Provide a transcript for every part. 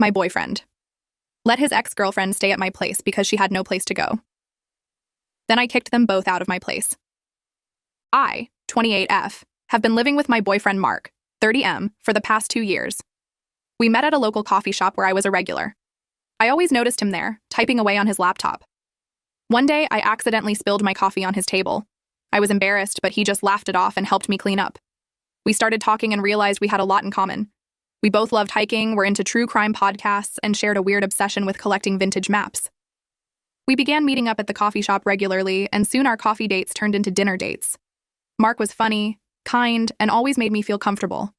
My boyfriend. Let his ex-girlfriend stay at my place because she had no place to go. Then I kicked them both out of my place. I, 28F, have been living with my boyfriend Mark, 30M, for the past 2 years. We met at a local coffee shop where I was a regular. I always noticed him there, typing away on his laptop. One day, I accidentally spilled my coffee on his table. I was embarrassed, but he just laughed it off and helped me clean up. We started talking and realized we had a lot in common. We both loved hiking, were into true crime podcasts, and shared a weird obsession with collecting vintage maps. We began meeting up at the coffee shop regularly, and soon our coffee dates turned into dinner dates. Mark was funny, kind, and always made me feel comfortable.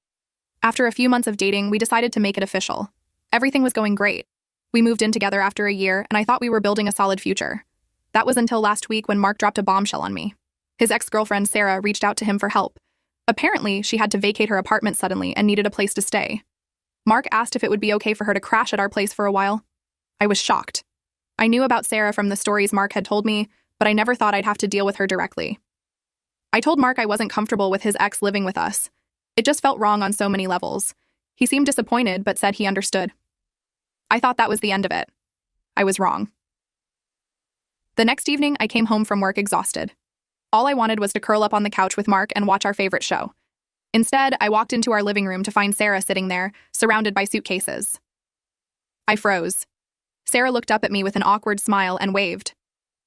After a few months of dating, we decided to make it official. Everything was going great. We moved in together after a year, and I thought we were building a solid future. That was until last week when Mark dropped a bombshell on me. His ex-girlfriend, Sarah, reached out to him for help. Apparently, she had to vacate her apartment suddenly and needed a place to stay. Mark asked if it would be okay for her to crash at our place for a while. I was shocked. I knew about Sarah from the stories Mark had told me, but I never thought I'd have to deal with her directly. I told Mark I wasn't comfortable with his ex living with us. It just felt wrong on so many levels. He seemed disappointed, but said he understood. I thought that was the end of it. I was wrong. The next evening, I came home from work exhausted. All I wanted was to curl up on the couch with Mark and watch our favorite show. Instead, I walked into our living room to find Sarah sitting there, surrounded by suitcases. I froze. Sarah looked up at me with an awkward smile and waved.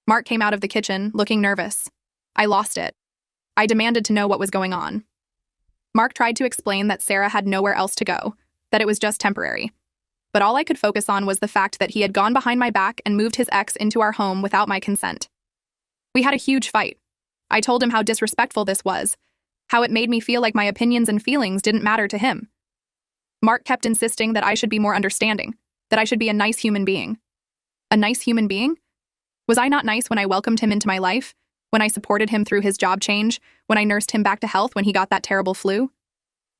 Mark came out of the kitchen, looking nervous. I lost it. I demanded to know what was going on. Mark tried to explain that Sarah had nowhere else to go, that it was just temporary. But all I could focus on was the fact that he had gone behind my back and moved his ex into our home without my consent. We had a huge fight. I told him how disrespectful this was, how it made me feel like my opinions and feelings didn't matter to him. Mark kept insisting that I should be more understanding, that I should be a nice human being. A nice human being? Was I not nice when I welcomed him into my life? When I supported him through his job change? When I nursed him back to health when he got that terrible flu?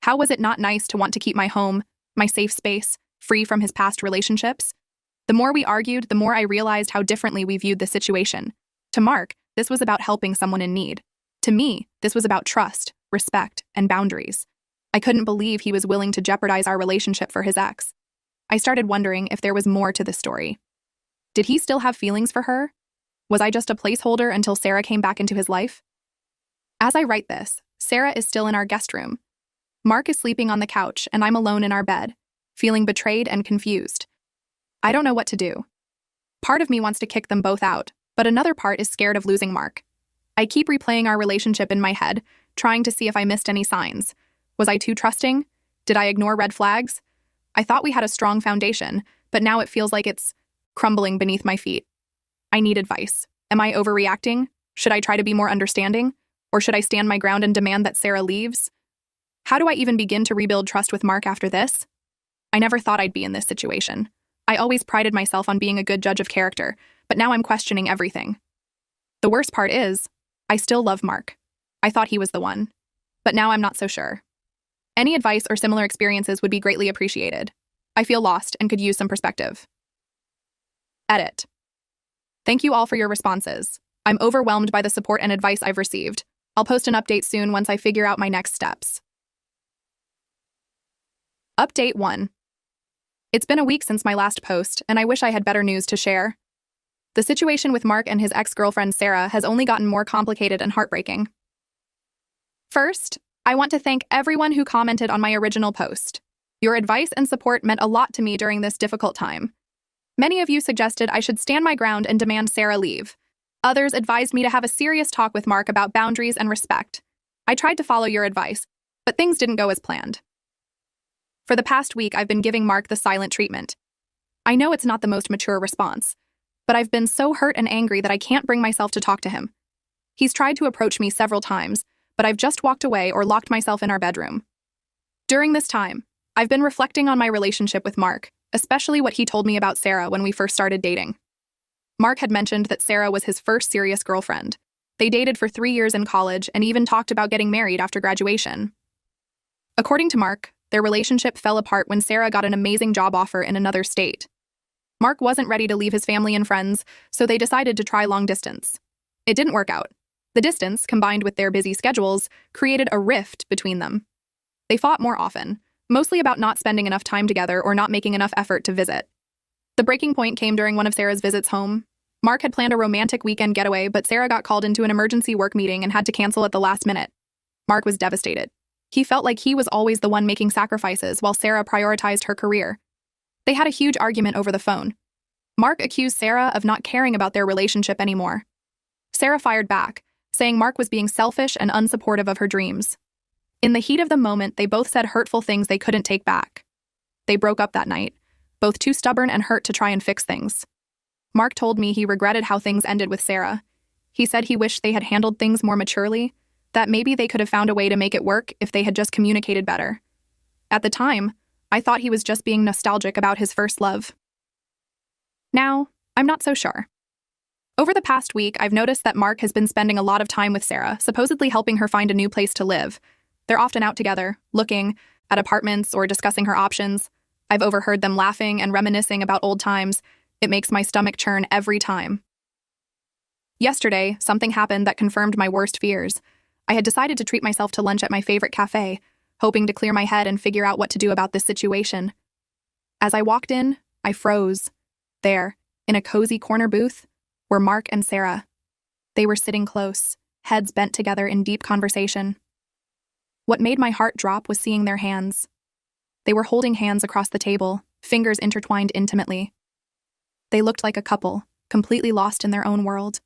How was it not nice to want to keep my home, my safe space, free from his past relationships? The more we argued, the more I realized how differently we viewed the situation. To Mark, this was about helping someone in need. To me, this was about trust, respect, and boundaries. I couldn't believe he was willing to jeopardize our relationship for his ex. I started wondering if there was more to this story. Did he still have feelings for her? Was I just a placeholder until Sarah came back into his life? As I write this, Sarah is still in our guest room. Mark is sleeping on the couch, and I'm alone in our bed, feeling betrayed and confused. I don't know what to do. Part of me wants to kick them both out, but another part is scared of losing Mark. I keep replaying our relationship in my head, trying to see if I missed any signs. Was I too trusting? Did I ignore red flags? I thought we had a strong foundation, but now it feels like it's crumbling beneath my feet. I need advice. Am I overreacting? Should I try to be more understanding? Or should I stand my ground and demand that Sarah leaves? How do I even begin to rebuild trust with Mark after this? I never thought I'd be in this situation. I always prided myself on being a good judge of character, but now I'm questioning everything. The worst part is, I still love Mark. I thought he was the one. But now I'm not so sure. Any advice or similar experiences would be greatly appreciated. I feel lost and could use some perspective. Edit. Thank you all for your responses. I'm overwhelmed by the support and advice I've received. I'll post an update soon once I figure out my next steps. Update 1. It's been a week since my last post, and I wish I had better news to share. The situation with Mark and his ex-girlfriend Sarah has only gotten more complicated and heartbreaking. First, I want to thank everyone who commented on my original post. Your advice and support meant a lot to me during this difficult time. Many of you suggested I should stand my ground and demand Sarah leave. Others advised me to have a serious talk with Mark about boundaries and respect. I tried to follow your advice, but things didn't go as planned. For the past week, I've been giving Mark the silent treatment. I know it's not the most mature response, but I've been so hurt and angry that I can't bring myself to talk to him. He's tried to approach me several times, but I've just walked away or locked myself in our bedroom. During this time, I've been reflecting on my relationship with Mark, especially what he told me about Sarah when we first started dating. Mark had mentioned that Sarah was his first serious girlfriend. They dated for 3 years in college and even talked about getting married after graduation. According to Mark, their relationship fell apart when Sarah got an amazing job offer in another state. Mark wasn't ready to leave his family and friends, so they decided to try long distance. It didn't work out. The distance, combined with their busy schedules, created a rift between them. They fought more often, mostly about not spending enough time together or not making enough effort to visit. The breaking point came during one of Sarah's visits home. Mark had planned a romantic weekend getaway, but Sarah got called into an emergency work meeting and had to cancel at the last minute. Mark was devastated. He felt like he was always the one making sacrifices while Sarah prioritized her career. They had a huge argument over the phone. Mark accused Sarah of not caring about their relationship anymore. Sarah fired back, saying Mark was being selfish and unsupportive of her dreams. In the heat of the moment, they both said hurtful things they couldn't take back. They broke up that night, both too stubborn and hurt to try and fix things. Mark told me he regretted how things ended with Sarah. He said he wished they had handled things more maturely, that maybe they could have found a way to make it work if they had just communicated better. At the time, I thought he was just being nostalgic about his first love. Now, I'm not so sure. Over the past week, I've noticed that Mark has been spending a lot of time with Sarah, supposedly helping her find a new place to live. They're often out together, looking at apartments or discussing her options. I've overheard them laughing and reminiscing about old times. It makes my stomach churn every time. Yesterday, something happened that confirmed my worst fears. I had decided to treat myself to lunch at my favorite cafe, hoping to clear my head and figure out what to do about this situation. As I walked in, I froze. There, in a cozy corner booth, were Mark and Sarah. They were sitting close, heads bent together in deep conversation. What made my heart drop was seeing their hands. They were holding hands across the table, fingers intertwined intimately. They looked like a couple, completely lost in their own world.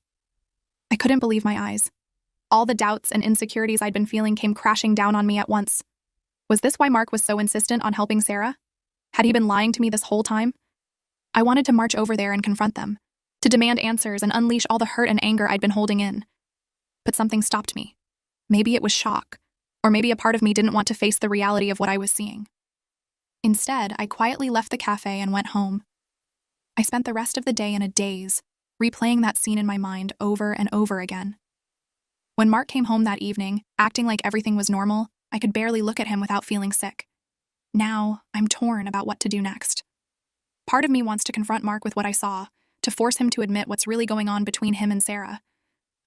I couldn't believe my eyes. All the doubts and insecurities I'd been feeling came crashing down on me at once. Was this why Mark was so insistent on helping Sarah? Had he been lying to me this whole time? I wanted to march over there and confront them, to demand answers and unleash all the hurt and anger I'd been holding in. But something stopped me. Maybe it was shock, or maybe a part of me didn't want to face the reality of what I was seeing. Instead, I quietly left the cafe and went home. I spent the rest of the day in a daze, replaying that scene in my mind over and over again. When Mark came home that evening, acting like everything was normal, I could barely look at him without feeling sick. Now, I'm torn about what to do next. Part of me wants to confront Mark with what I saw, to force him to admit what's really going on between him and Sarah.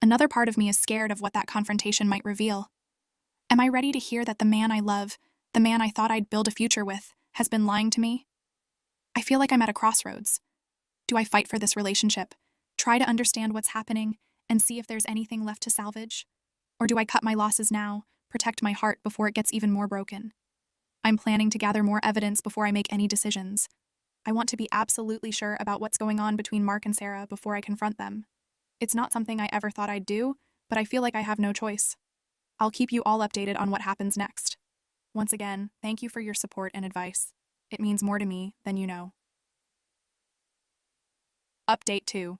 Another part of me is scared of what that confrontation might reveal. Am I ready to hear that the man I love, the man I thought I'd build a future with, has been lying to me? I feel like I'm at a crossroads. Do I fight for this relationship, try to understand what's happening, and see if there's anything left to salvage? Or do I cut my losses now, protect my heart before it gets even more broken? I'm planning to gather more evidence before I make any decisions. I want to be absolutely sure about what's going on between Mark and Sarah before I confront them. It's not something I ever thought I'd do, but I feel like I have no choice. I'll keep you all updated on what happens next. Once again, thank you for your support and advice. It means more to me than you know. Update 2.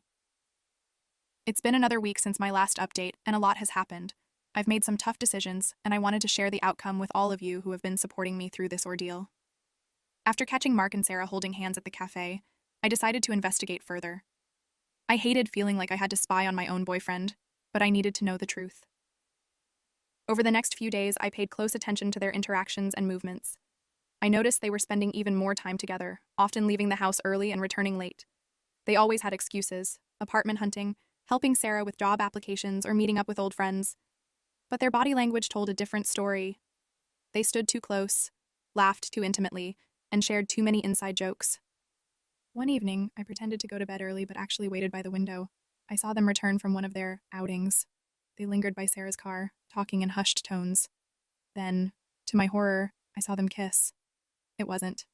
It's been another week since my last update, and a lot has happened. I've made some tough decisions, and I wanted to share the outcome with all of you who have been supporting me through this ordeal. After catching Mark and Sarah holding hands at the cafe, I decided to investigate further. I hated feeling like I had to spy on my own boyfriend, but I needed to know the truth. Over the next few days, I paid close attention to their interactions and movements. I noticed they were spending even more time together, often leaving the house early and returning late. They always had excuses: apartment hunting, helping Sarah with job applications, or meeting up with old friends. But their body language told a different story. They stood too close, laughed too intimately, and shared too many inside jokes. One evening, I pretended to go to bed early but actually waited by the window. I saw them return from one of their outings. They lingered by Sarah's car, talking in hushed tones. Then, to my horror, I saw them kiss. It wasn't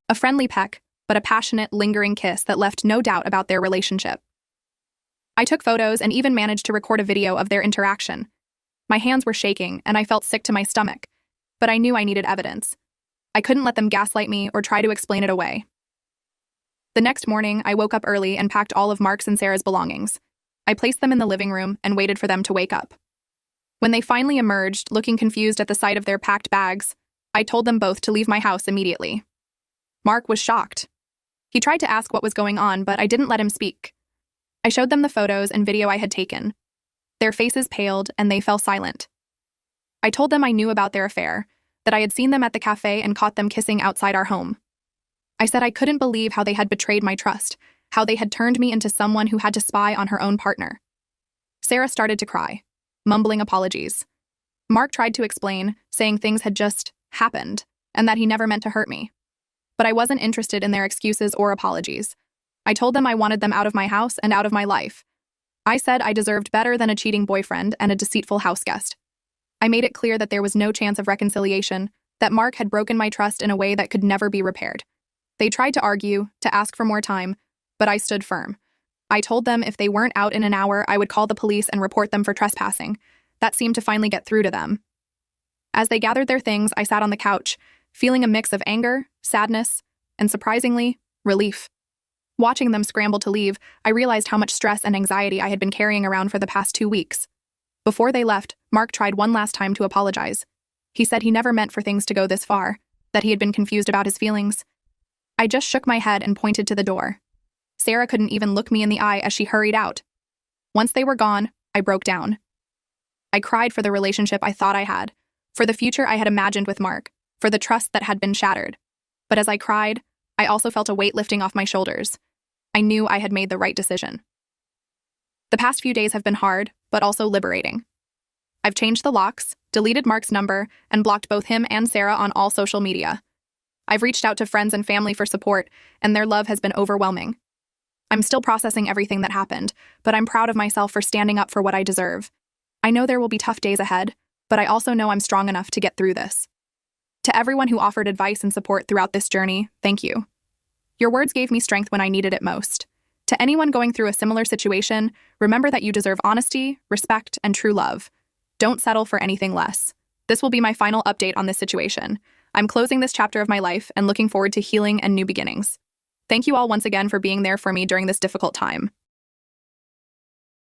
a friendly peck, but a passionate, lingering kiss that left no doubt about their relationship. I took photos and even managed to record a video of their interaction. My hands were shaking, and I felt sick to my stomach, but I knew I needed evidence. I couldn't let them gaslight me or try to explain it away. The next morning, I woke up early and packed all of Mark's and Sarah's belongings. I placed them in the living room and waited for them to wake up. When they finally emerged, looking confused at the sight of their packed bags, I told them both to leave my house immediately. Mark was shocked. He tried to ask what was going on, but I didn't let him speak. I showed them the photos and video I had taken. Their faces paled, and they fell silent. I told them I knew about their affair, that I had seen them at the cafe and caught them kissing outside our home. I said I couldn't believe how they had betrayed my trust, how they had turned me into someone who had to spy on her own partner. Sarah started to cry, mumbling apologies. Mark tried to explain, saying things had just happened, and that he never meant to hurt me. But I wasn't interested in their excuses or apologies. I told them I wanted them out of my house and out of my life. I said I deserved better than a cheating boyfriend and a deceitful houseguest. I made it clear that there was no chance of reconciliation, that Mark had broken my trust in a way that could never be repaired. They tried to argue, to ask for more time, but I stood firm. I told them if they weren't out in an hour, I would call the police and report them for trespassing. That seemed to finally get through to them. As they gathered their things, I sat on the couch, feeling a mix of anger, sadness, and surprisingly, relief. Watching them scramble to leave, I realized how much stress and anxiety I had been carrying around for the past 2 weeks. Before they left, Mark tried one last time to apologize. He said he never meant for things to go this far, that he had been confused about his feelings. I just shook my head and pointed to the door. Sarah couldn't even look me in the eye as she hurried out. Once they were gone, I broke down. I cried for the relationship I thought I had, for the future I had imagined with Mark, for the trust that had been shattered. But as I cried, I also felt a weight lifting off my shoulders. I knew I had made the right decision. The past few days have been hard, but also liberating. I've changed the locks, deleted Mark's number, and blocked both him and Sarah on all social media. I've reached out to friends and family for support, and their love has been overwhelming. I'm still processing everything that happened, but I'm proud of myself for standing up for what I deserve. I know there will be tough days ahead, but I also know I'm strong enough to get through this. To everyone who offered advice and support throughout this journey, thank you. Your words gave me strength when I needed it most. To anyone going through a similar situation, remember that you deserve honesty, respect, and true love. Don't settle for anything less. This will be my final update on this situation. I'm closing this chapter of my life and looking forward to healing and new beginnings. Thank you all once again for being there for me during this difficult time.